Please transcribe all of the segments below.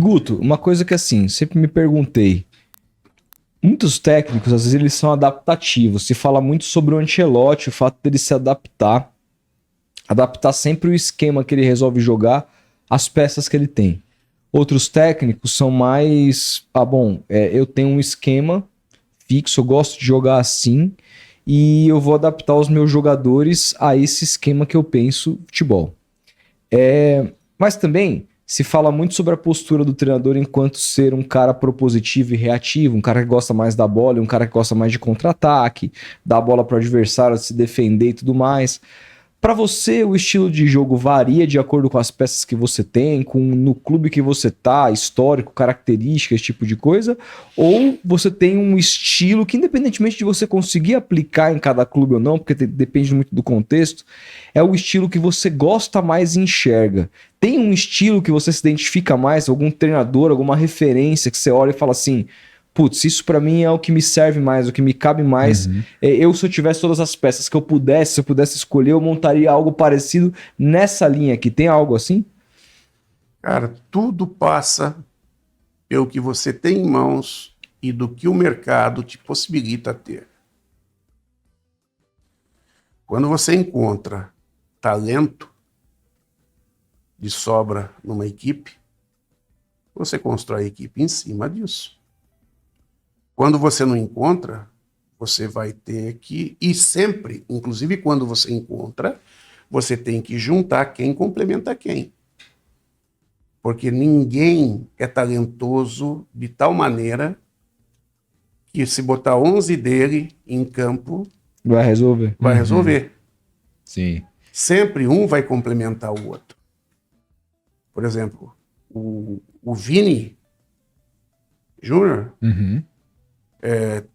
Guto, uma coisa que assim, sempre me perguntei. Muitos técnicos, às vezes, eles são adaptativos. Se fala muito sobre o Ancelotti, o fato dele se adaptar. Adaptar sempre o esquema que ele resolve jogar às peças que ele tem. Outros técnicos são mais... eu tenho um esquema fixo, eu gosto de jogar assim, e eu vou adaptar os meus jogadores a esse esquema que eu penso futebol. Mas também se fala muito sobre a postura do treinador enquanto ser um cara propositivo e reativo, um cara que gosta mais da bola, um cara que gosta mais de contra-ataque, dar a bola para o adversário, se defender e tudo mais. Para você, o estilo de jogo varia de acordo com as peças que você tem, no clube que você tá, histórico, características, esse tipo de coisa? Ou você tem um estilo que, independentemente de você conseguir aplicar em cada clube ou não, porque depende muito do contexto, é o estilo que você gosta mais e enxerga? Tem um estilo que você se identifica mais, algum treinador, alguma referência que você olha e fala assim... Putz, isso pra mim é o que me serve mais, o que me cabe mais. Se eu tivesse todas as peças que eu pudesse, se eu pudesse escolher, eu montaria algo parecido nessa linha aqui. Tem algo assim? Cara, tudo passa pelo que você tem em mãos e do que o mercado te possibilita ter. Quando você encontra talento de sobra numa equipe, você constrói a equipe em cima disso. Quando você não encontra, você vai ter que... E sempre, inclusive quando você encontra, você tem que juntar quem complementa quem. Porque ninguém é talentoso de tal maneira que se botar 11 dele em campo... Vai resolver. Vai resolver. Sim. Sempre um vai complementar o outro. Por exemplo, o Vini Júnior...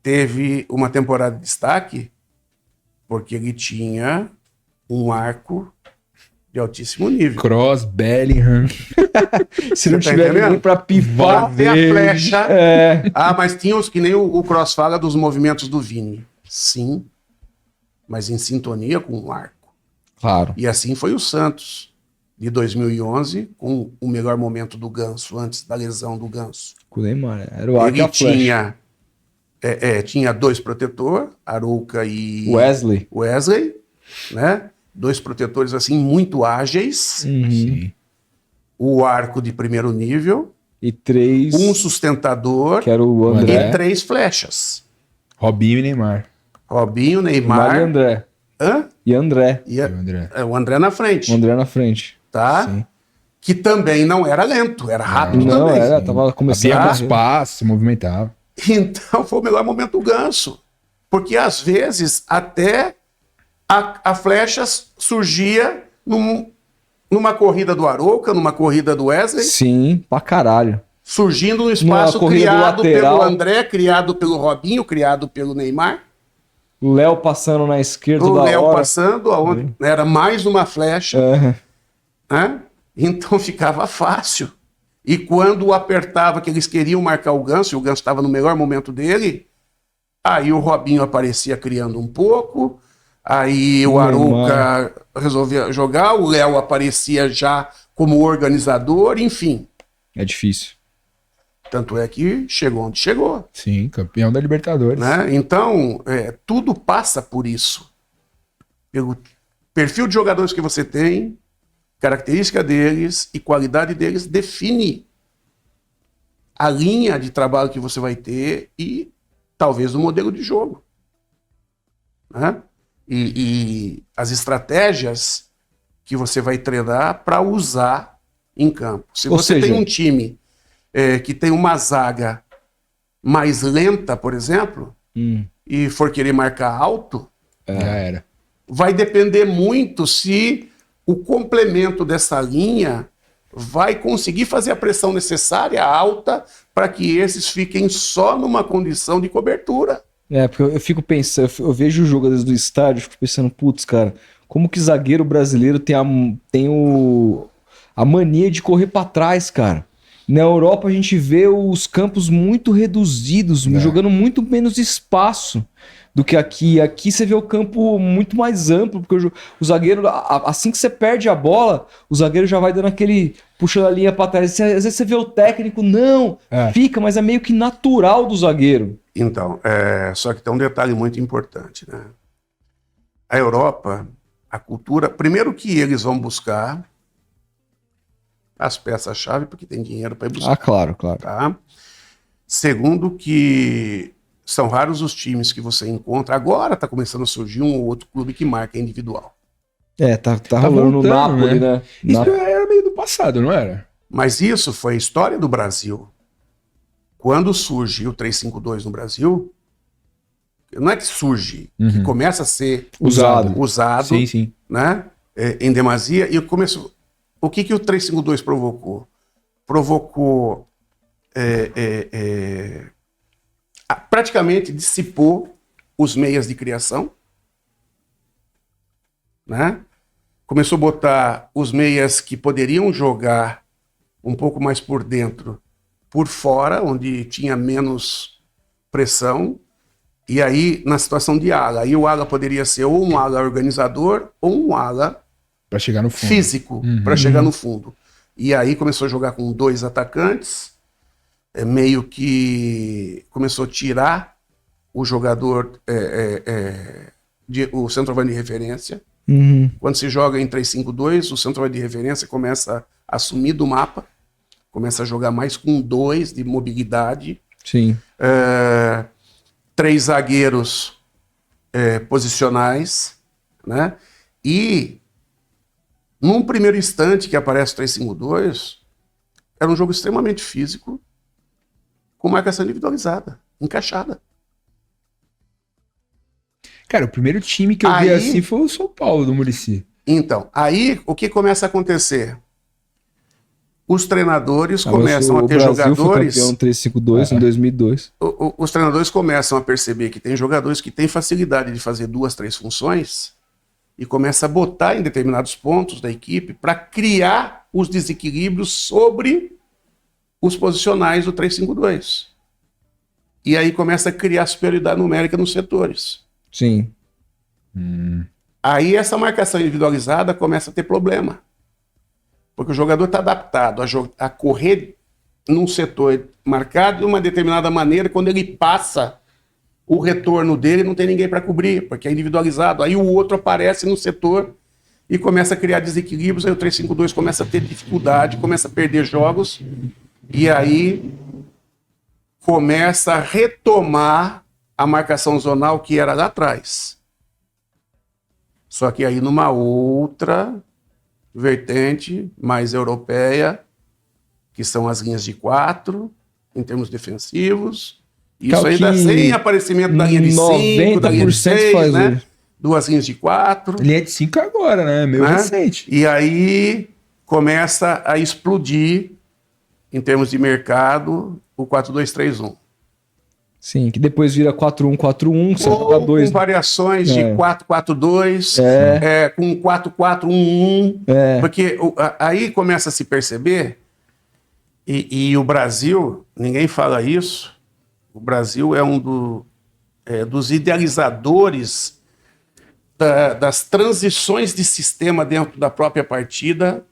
teve uma temporada de destaque porque ele tinha um arco de altíssimo nível. Kroos, Bellingham. Se não tiver ninguém pra pifar... Tem a flecha. Mas tinha os que nem o Kroos fala dos movimentos do Vini. Sim, mas em sintonia com o arco. Claro. E assim foi o Santos, de 2011, com o melhor momento do Ganso, antes da lesão do Ganso. Com o Neymar, era o arco e a flecha. Tinha dois protetores, Arouca e Wesley, né? Dois protetores assim muito ágeis. Sim. O arco de primeiro nível. E três... Um sustentador. Que era o André. E 3 flechas. Robinho e Neymar. Robinho, Neymar. E André. Hã? E André. O André na frente. O André na frente. Tá? Sim. Que também não era lento, era rápido também. Tava começando a os passos, se movimentava. Então foi o melhor momento do Ganso. Porque às vezes até a flecha surgia numa corrida do Arouca, numa corrida do Wesley. Sim, pra caralho. Surgindo no espaço criado pelo André, criado pelo Robinho, criado pelo Neymar. O Léo passando na esquerda o Léo passando, aonde era mais uma flecha. Né? Então ficava fácil. E quando apertava que eles queriam marcar o Ganso, e o Ganso estava no melhor momento dele, aí o Robinho aparecia criando um pouco, aí o Arouca resolvia jogar, o Léo aparecia já como organizador, enfim. É difícil. Tanto é que chegou onde chegou. Sim, campeão da Libertadores. Né? Então, tudo passa por isso. Pelo perfil de jogadores que você tem, característica deles e qualidade deles define a linha de trabalho que você vai ter e talvez o modelo de jogo. Né? E as estratégias que você vai treinar para usar em campo. Se você tem um time que tem uma zaga mais lenta, por exemplo, e for querer marcar alto, já era. Vai depender muito se o complemento dessa linha vai conseguir fazer a pressão necessária, alta, para que esses fiquem só numa condição de cobertura. Porque eu fico pensando, eu vejo o jogo do estádio, fico pensando, putz, cara, como que zagueiro brasileiro tem a mania de correr para trás, cara. Na Europa a gente vê os campos muito reduzidos, jogando muito menos espaço do que aqui. Aqui você vê o campo muito mais amplo, porque o zagueiro, assim que você perde a bola, o zagueiro já vai dando puxando a linha pra trás. Às vezes você vê o técnico, não, fica, mas é meio que natural do zagueiro. Então, só que tem um detalhe muito importante, né? A Europa, a cultura... Primeiro que eles vão buscar as peças-chave, porque tem dinheiro para ir buscar. Claro. Tá? Segundo que são raros os times que você encontra. Agora está começando a surgir um ou outro clube que marca individual. Tá rolando no voltando, Napoli, né? Isso era meio do passado, não era? Mas isso foi a história do Brasil. Quando surge o 3-5-2 no Brasil, não é que surge, que começa a ser Usado. Sim. né? Em demasia, e começou. O que o 3-5-2 provocou? Provocou praticamente dissipou os meias de criação, né? Começou a botar os meias que poderiam jogar um pouco mais por dentro, por fora, onde tinha menos pressão, e aí na situação de ala. Aí o ala poderia ser ou um ala organizador ou um ala Pra chegar no fundo. físico, para chegar no fundo. E aí começou a jogar com 2 atacantes, meio que começou a tirar o jogador, o centroavante de referência. Quando se joga em 3-5-2, o centroavante de referência começa a sumir do mapa, começa a jogar mais com 2 de mobilidade. Sim. 3 zagueiros posicionais, né? E num primeiro instante que aparece o 3-5-2, era um jogo extremamente físico, com marcação individualizada, encaixada. Cara, o primeiro time que eu vi assim foi o São Paulo, do Muricy. Então, aí o que começa a acontecer? Os treinadores começam a ter jogadores... Foi campeão 3-5-2 em 2002. Os treinadores começam a perceber que tem jogadores que têm facilidade de fazer 2, 3 funções e começa a botar em determinados pontos da equipe para criar os desequilíbrios sobre os posicionais do 3-5-2. E aí começa a criar superioridade numérica nos setores. Sim. Aí essa marcação individualizada começa a ter problema. Porque o jogador está adaptado a correr num setor marcado de uma determinada maneira, quando ele passa o retorno dele, não tem ninguém para cobrir, porque é individualizado. Aí o outro aparece no setor e começa a criar desequilíbrios, aí o 3-5-2 começa a ter dificuldade, começa a perder jogos, e aí começa a retomar a marcação zonal que era lá atrás. Só que aí numa outra vertente mais europeia, que são as linhas de 4, em termos defensivos. Isso ainda sem aparecimento da linha de 5, da linha de 6, né? 2 linhas de 4. Linha de 5 agora, né? Meio recente. E aí começa a explodir, em termos de mercado, o 4-2-3-1. Sim, que depois vira 4-1-4-1, você joga 2. Com variações de 4-4-2, com 4-4-1-1, porque aí começa a se perceber, e o Brasil, ninguém fala isso, o Brasil é um dos idealizadores das transições de sistema dentro da própria partida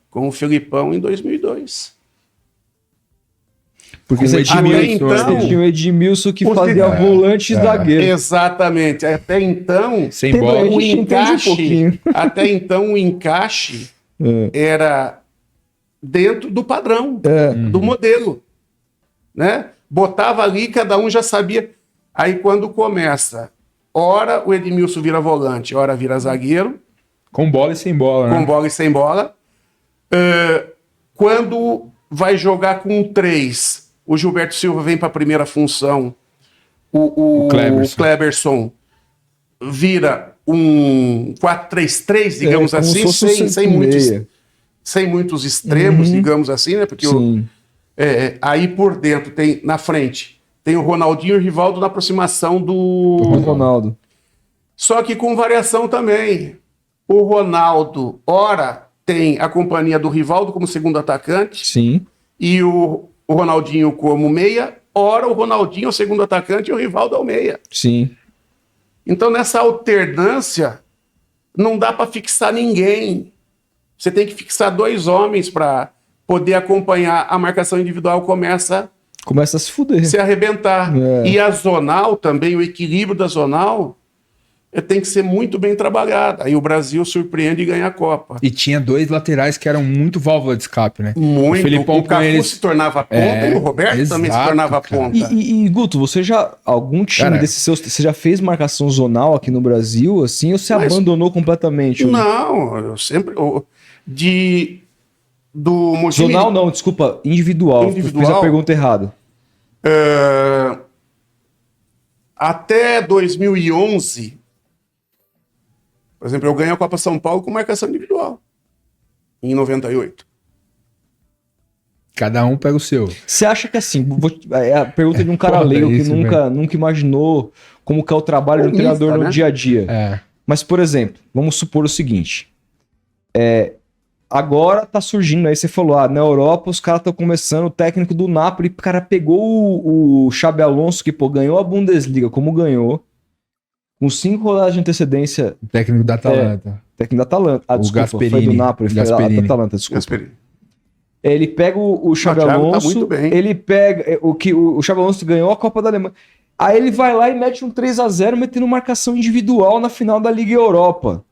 com o Felipão em 2002. Porque você tinha o Edmilson que fazia volante e zagueiro. Exatamente. Até então, sem bola, o encaixe era dentro do padrão, do modelo. Né? Botava ali, cada um já sabia. Aí quando começa, ora o Edmilson vira volante, ora vira zagueiro. Com bola e sem bola, né? Com bola e sem bola. Quando vai jogar com 3, o Gilberto Silva vem para a primeira função, o Kleberson vira um 4-3-3, digamos assim, sem muitos extremos, digamos assim, né? Porque aí por dentro tem, na frente, tem o Ronaldinho e o Rivaldo na aproximação do Ronaldo. Só que com variação também. O Ronaldo, ora, tem a companhia do Rivaldo como segundo atacante. Sim. E o Ronaldinho como meia, ora o Ronaldinho é o segundo atacante e o Rivaldo é o meia. Sim. Então nessa alternância não dá para fixar ninguém. Você tem que fixar 2 homens para poder acompanhar a marcação individual começa Começa a se fuder. a se arrebentar. É. E a zonal também, o equilíbrio da zonal tem que ser muito bem trabalhado. Aí o Brasil surpreende e ganha a Copa. E tinha 2 laterais que eram muito válvula de escape, né? Muito. O Felipão O Cafu com eles... se tornava ponta e o Roberto também se exato, tornava cara. ponta. E, Guto, você já. Algum time Cara, desses seus. Você já fez marcação zonal aqui no Brasil, assim, ou você Mas- abandonou completamente? Não, eu sempre... Do Mogi Zonal não, desculpa, individual. Individual? Eu fiz a pergunta errada. Até 2011, por exemplo, eu ganhei a Copa São Paulo com marcação individual. Em 98. Cada um pega o seu. Você acha que assim, é a pergunta de um cara foda leigo que isso, nunca imaginou como que é o trabalho de um Humilde, treinador no né? dia a dia. É. Mas, por exemplo, vamos supor o seguinte. Agora tá surgindo, aí você falou, na Europa os caras estão começando, o técnico do Napoli, o cara pegou o Xabi Alonso, que pô, ganhou a Bundesliga como ganhou, com 5 rodadas de antecedência, O técnico da Atalanta. técnico da Atalanta. O Desculpa, foi do Gasperini. Napoli, foi da Gasperini. Atalanta, desculpa. Gasperini. Ele pega o Xabi Thiago tá Alonso, muito bem. ele pega o Xabi Alonso ganhou a Copa da Alemanha. Aí ele vai lá e mete um 3-0 metendo marcação individual na final da Liga Europa.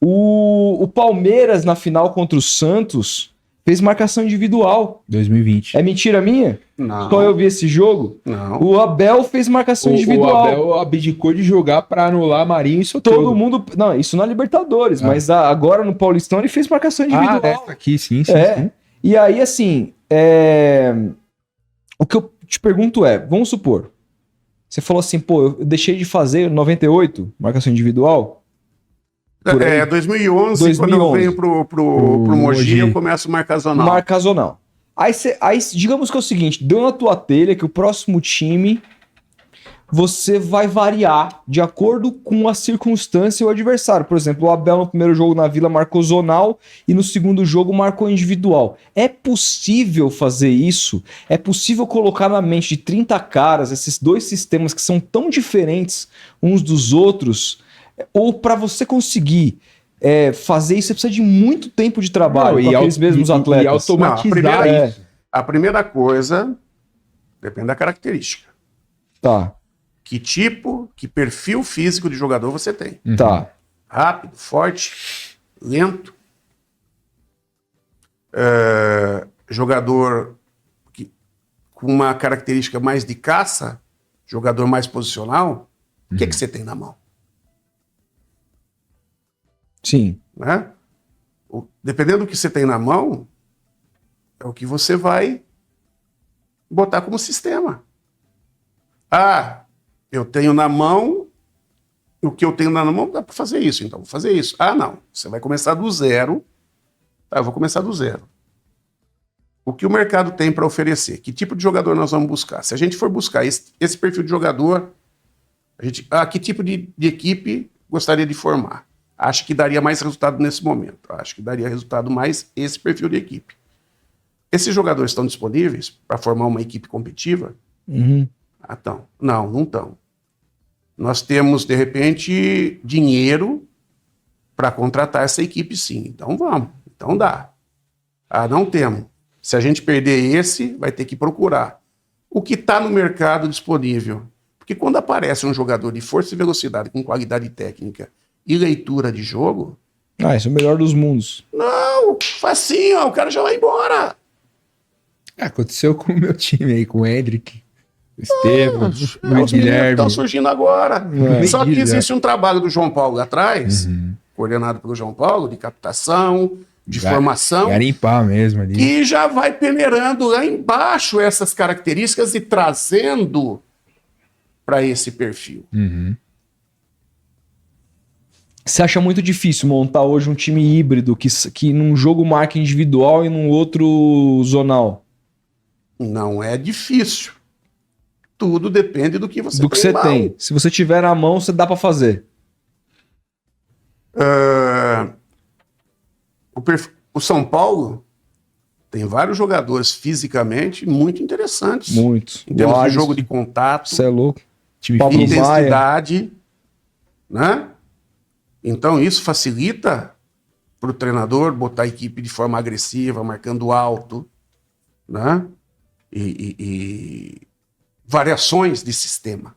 O Palmeiras na final contra o Santos fez marcação individual. 2020. É mentira minha? Não. Só eu vi esse jogo? Não. O Abel fez marcação O individual. Abel abdicou de jogar pra anular Marinho e Soteldo. Todo mundo. Não, isso na Libertadores, mas agora no Paulistão ele fez marcação individual. Aqui, sim, sim, É. sim. E aí, assim, o que eu te pergunto é, vamos supor, você falou assim, pô, eu deixei de fazer 98, marcação individual, por aí. 2011, quando eu venho pro Mogi, Mogi. eu começo a marcar zonal. marca zonal. Aí, digamos que é o seguinte, deu na tua telha que o próximo time você vai variar de acordo com a circunstância e o adversário. Por exemplo, o Abel no primeiro jogo na Vila marcou zonal e no segundo jogo marcou individual. É possível fazer isso? É possível colocar na mente de 30 caras esses dois sistemas que são tão diferentes uns dos outros? Ou para você conseguir fazer isso, você precisa de muito tempo de trabalho com aqueles mesmos atletas? E automatizar Não, a primeira- isso. A primeira coisa depende da característica. Tá, Que tipo, que perfil físico de jogador você tem. tá. Rápido, forte, lento. Jogador com uma característica mais de caça, jogador mais posicional. O que você tem na mão? Sim. Né? Dependendo do que você tem na mão, é o que você vai botar como sistema. Eu tenho na mão, o que eu tenho na mão dá para fazer isso, então vou fazer isso. Não, você vai começar do zero. Eu vou começar do zero. O que o mercado tem para oferecer? Que tipo de jogador nós vamos buscar? Se a gente for buscar esse perfil de jogador, que tipo de equipe gostaria de formar? Acho que daria mais resultado nesse momento. Acho que daria resultado mais esse perfil de equipe. Esses jogadores estão disponíveis para formar uma equipe competitiva? Uhum. Então, não estão. Nós temos, de repente, dinheiro para contratar essa equipe, sim. Então vamos, então dá. Não temos. Se a gente perder esse, vai ter que procurar o que está no mercado disponível. Porque quando aparece um jogador de força e velocidade, com qualidade técnica e leitura de jogo... Esse é o melhor dos mundos. Não, facinho, o cara já vai embora. Aconteceu com o meu time aí, com o Hendrick, o Estevam, Os o meninos que Guilherme. estão surgindo agora. É. Só que existe um trabalho do João Paulo lá atrás, coordenado pelo João Paulo, de captação, de formação, Garimpar mesmo ali. que já vai peneirando lá embaixo essas características e trazendo para esse perfil. Você acha muito difícil montar hoje um time híbrido que num jogo marca individual e num outro zonal? Não é difícil. Tudo depende do que você Do que tem você em mão. tem. Se você tiver na mão, você dá pra fazer. O São Paulo tem vários jogadores fisicamente muito interessantes. Muito. Em termos de Alisson, jogo de contato, Você é louco. Time Pablo físico. Maia. intensidade, né? Então isso facilita para o treinador botar a equipe de forma agressiva, marcando alto, né? E variações de sistema.